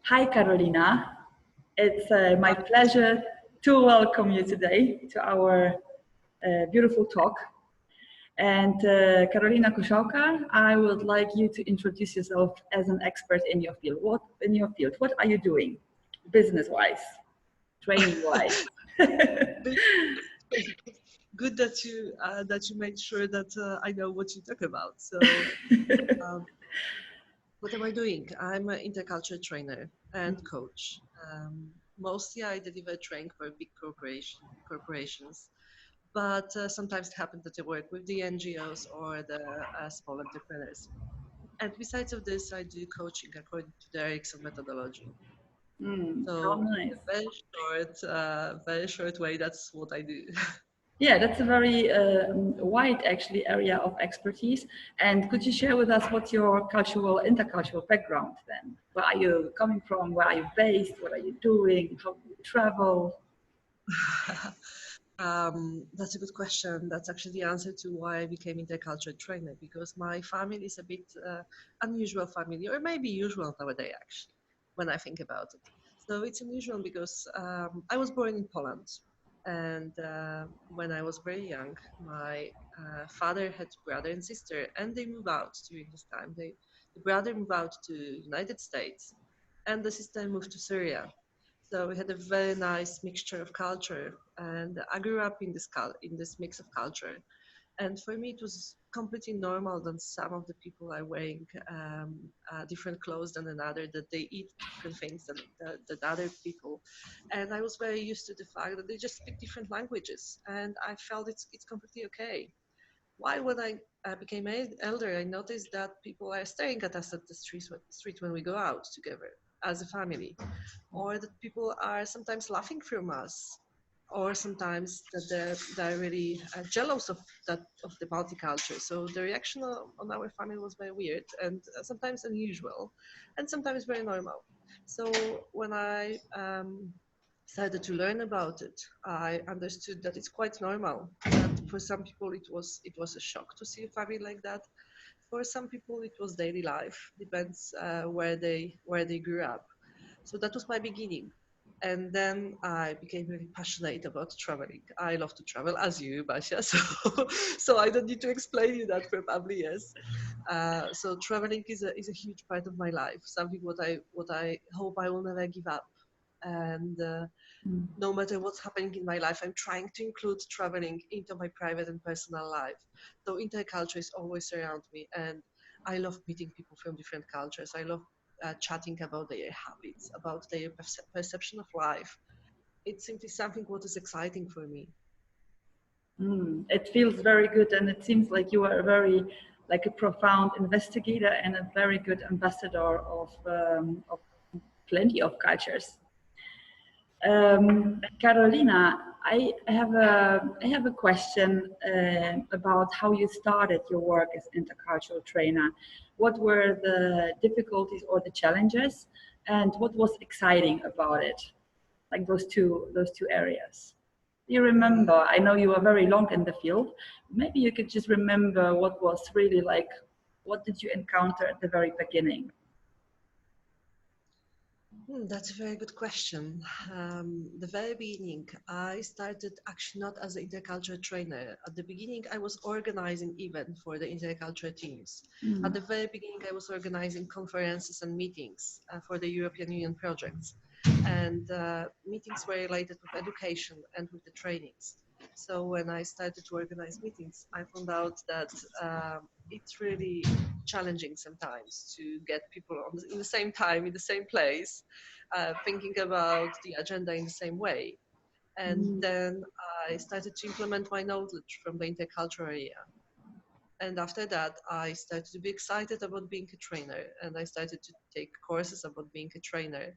Hi, Karolina. It's my pleasure to welcome you today to our beautiful talk. And Karolina Koszłka, I would like you to introduce yourself as an expert in your field. What are you doing, business-wise, training-wise? Good that you made sure that I know what you talk about. So, what am I doing? I'm an intercultural trainer and coach. Mostly, I deliver training for big corporations, but sometimes it happens that I work with the NGOs or the small entrepreneurs. And besides of this, I do coaching according to the Erickson methodology. How nice. Very short way. That's what I do. Yeah, that's a very wide, actually, area of expertise. And could you share with us what's your intercultural background then? Where are you coming from? Where are you based? What are you doing? How do you travel? That's a good question. That's actually the answer to why I became intercultural trainer, because my family is a bit unusual family, or maybe usual nowadays, actually, when I think about it. So it's unusual because I was born in Poland. And when I was very young, my father had brother and sister, and they moved out during this time. The brother moved out to United States, and the sister moved to Syria. So we had a very nice mixture of culture, and I grew up in this mix of culture. And for me, it was completely normal that some of the people are wearing different clothes than another, that they eat different things than other people. And I was very used to the fact that they just speak different languages, and I felt it's completely okay. Why, when I became elder, I noticed that people are staring at us at the street when we go out together as a family, or that people are sometimes laughing from us, or sometimes that they're really jealous of the multicultural. So the reaction on our family was very weird and sometimes unusual, and sometimes very normal. So when I started to learn about it, I understood that it's quite normal. That for some people it was a shock to see a family like that. For some people it was daily life. Depends where they grew up. So that was my beginning. And then I became really passionate about traveling. I love to travel, as you, Basia. So I don't need to explain you that probably, yes. So traveling is a huge part of my life. Something what I hope I will never give up. And no matter what's happening in my life, I'm trying to include traveling into my private and personal life. So interculture is always around me, and I love meeting people from different cultures. I love chatting about their habits, about their perception of life. It's simply something what is exciting for me. It feels very good, and it seems like you are like a profound investigator and a very good ambassador of plenty of cultures. Karolina, I have a question about how you started your work as intercultural trainer. What were the difficulties or the challenges, and what was exciting about it? Like those two areas. You remember? I know you were very long in the field. Maybe you could just remember what was really like. What did you encounter at the very beginning? That's a very good question. The very beginning, I started actually not as an intercultural trainer. At the beginning, I was organizing events for the intercultural teams. At the very beginning, I was organizing conferences and meetings for the European Union projects. And meetings were related with education and with the trainings. So when I started to organize meetings, I found out that it's really challenging sometimes to get people in the same time, in the same place, thinking about the agenda in the same way. And then I started to implement my knowledge from the intercultural area. And after that, I started to be excited about being a trainer, and I started to take courses about being a trainer.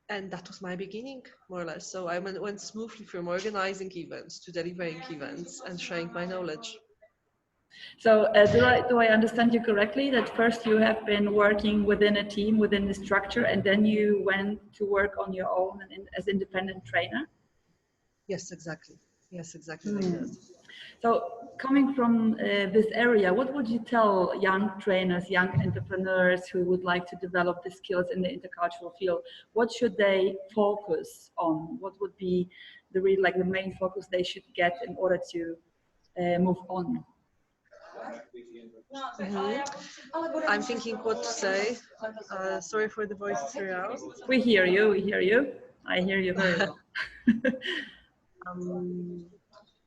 And that was my beginning, more or less. So I went smoothly from organizing events to delivering events and sharing my knowledge. So do I understand you correctly that first you have been working within a team, within the structure, and then you went to work on your own as independent trainer? Yes, exactly. Yes, exactly like that. So coming from this area, what would you tell young trainers, young entrepreneurs who would like to develop the skills in the intercultural field? What should they focus on? What would be the really like the main focus they should get in order to move on? I'm thinking what to say. Sorry for the voices around. We hear you. We hear you. I hear you very well.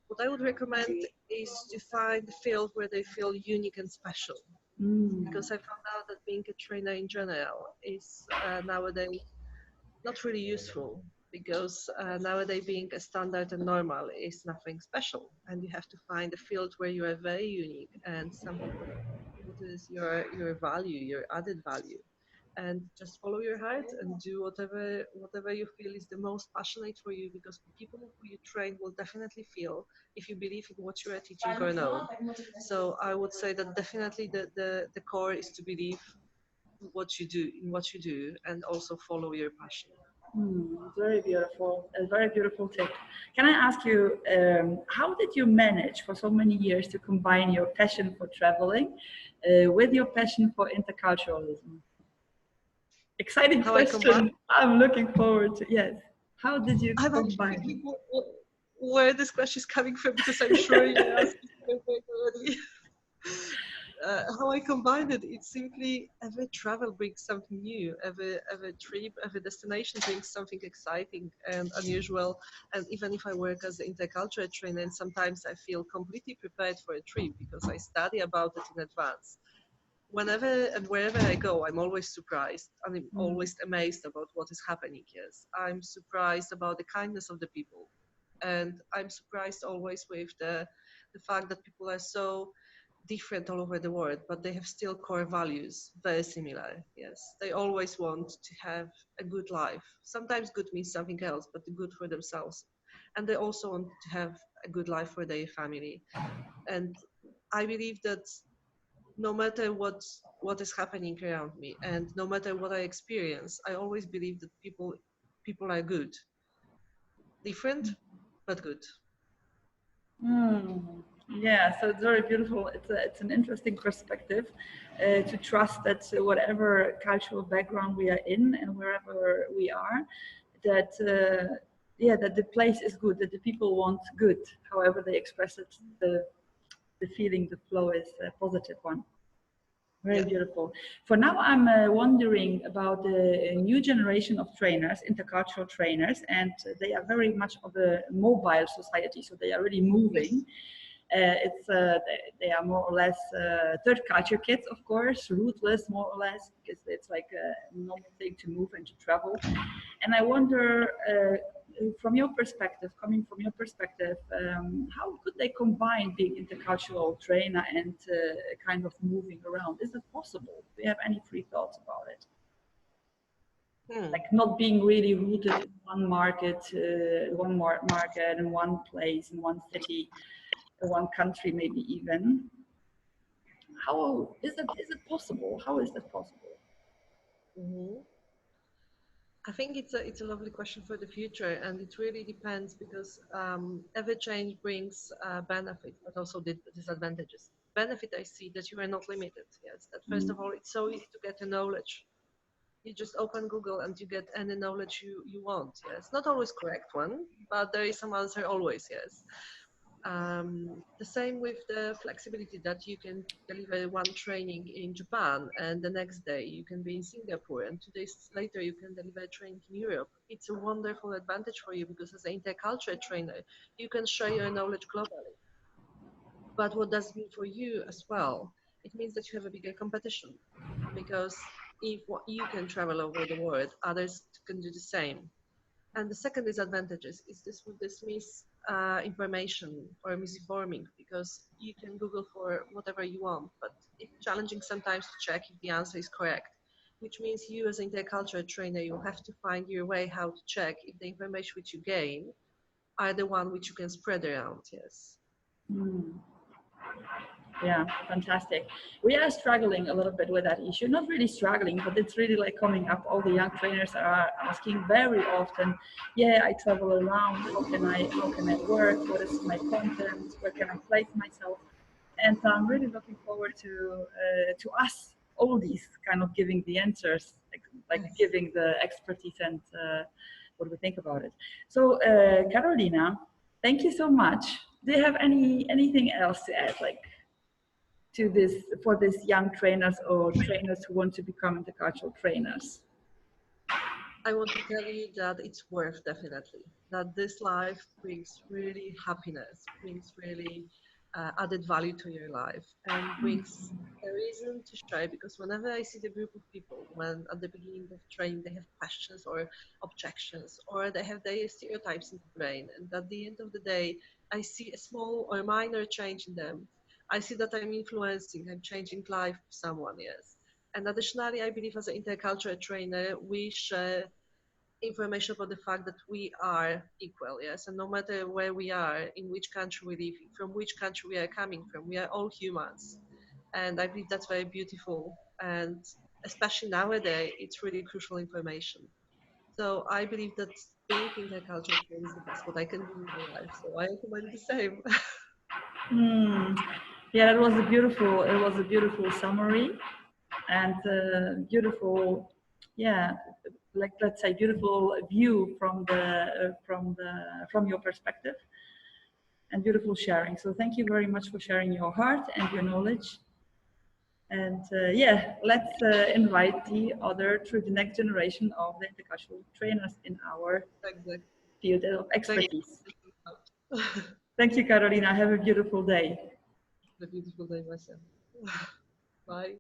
What I would recommend is to find a field where they feel unique and special. Because I found out that being a trainer in general is nowadays not really useful, because nowadays being a standard and normal is nothing special, and you have to find a field where you are very unique and something what is your value, your added value, and just follow your heart and do whatever you feel is the most passionate for you, because people who you train will definitely feel if you believe in what you are teaching or no. So I would say that definitely the core is to believe in what you do, and also follow your passion. Very beautiful, a very beautiful tip. Can I ask you, how did you manage for so many years to combine your passion for traveling with your passion for interculturalism? Exciting question. I'm looking forward to, yes. How did you combine? Where this question is coming from, because I'm sure you asked already. How I combined it, it's simply every travel brings something new, every trip, every destination brings something exciting and unusual. And even if I work as an intercultural trainer, and sometimes I feel completely prepared for a trip because I study about it in advance. Whenever and wherever I go, I'm always surprised, and I'm always amazed about what is happening. Yes, I'm surprised about the kindness of the people, and I'm surprised always with the fact that people are so different all over the world, but they have still core values very similar. Yes, they always want to have a good life. Sometimes good means something else, but good for themselves, and they also want to have a good life for their family. And I believe that no matter what is happening around me, and no matter what I experience, I always believe that people are good, different but good. Yeah, so it's very beautiful. It's an interesting perspective to trust that whatever cultural background we are in and wherever we are, that that the place is good, that the people want good, however they express it, the feeling, the flow is a positive one. Very beautiful. For now, I'm wondering about the new generation of trainers, intercultural trainers, and they are very much of a mobile society, so they are really moving. They are more or less third culture kids, of course, rootless more or less, because it's like a normal thing to move and to travel. And I wonder, from your perspective, coming from your perspective, how could they combine being intercultural trainer and kind of moving around? Is it possible? Do you have any free thoughts about it? Like not being really rooted in one market, market in one place, in one city, one country, maybe even. How is it possible? How is that possible? I think it's a lovely question for the future, and it really depends, because every change brings benefit, but also disadvantages. Benefit, I see that you are not limited. Yes, that first of all, it's so easy to get a knowledge. You just open Google and you get any knowledge you want. Yes, not always correct one, but there is some answer always. Yes. The same with the flexibility that you can deliver one training in Japan and the next day you can be in Singapore, and 2 days later you can deliver a training in Europe. It's a wonderful advantage for you, because as an intercultural trainer, you can share your knowledge globally. But what does it mean for you as well? It means that you have a bigger competition, because if you can travel over the world, others can do the same. And the second disadvantage is this would dismiss information or misinforming, because you can Google for whatever you want, but it's challenging sometimes to check if the answer is correct, which means you as an intercultural trainer, you have to find your way how to check if the information which you gain are the one which you can spread around. Yes. Yeah, fantastic. We are struggling a little bit with that issue. Not really struggling, but it's really like coming up. All the young trainers are asking very often, yeah, I travel around. How can I work? What is my content? Where can I place myself? And I'm really looking forward to us all these kind of giving the answers, like Yes. giving the expertise and what we think about it. So, Karolina, thank you so much. Do you have anything else to add, like to this for these young trainers or trainers who want to become intercultural trainers? I want to tell you that it's worth definitely. That this life brings really happiness, brings really added value to your life, and brings a reason to try. Because whenever I see the group of people, when at the beginning of training they have questions or objections, or they have their stereotypes in the brain, and at the end of the day, I see a small or minor change in them. I see that I'm influencing, I'm changing life of someone, yes. And additionally, I believe as an intercultural trainer, we share information about the fact that we are equal, yes, and no matter where we are, in which country we live, from which country we are coming from, we are all humans. And I believe that's very beautiful. And especially nowadays, it's really crucial information. So I believe that being intercultural is the best what I can do in my life. So I recommend the same. Hmm. Yeah, it was a beautiful summary and beautiful, yeah, like let's say beautiful view from your perspective and beautiful sharing. So thank you very much for sharing your heart and your knowledge. And yeah, let's invite the other through the next generation of the intercultural trainers in our Exactly. field of Thank expertise. you. Thank you, Karolina. Have a beautiful day. A beautiful day myself. Bye.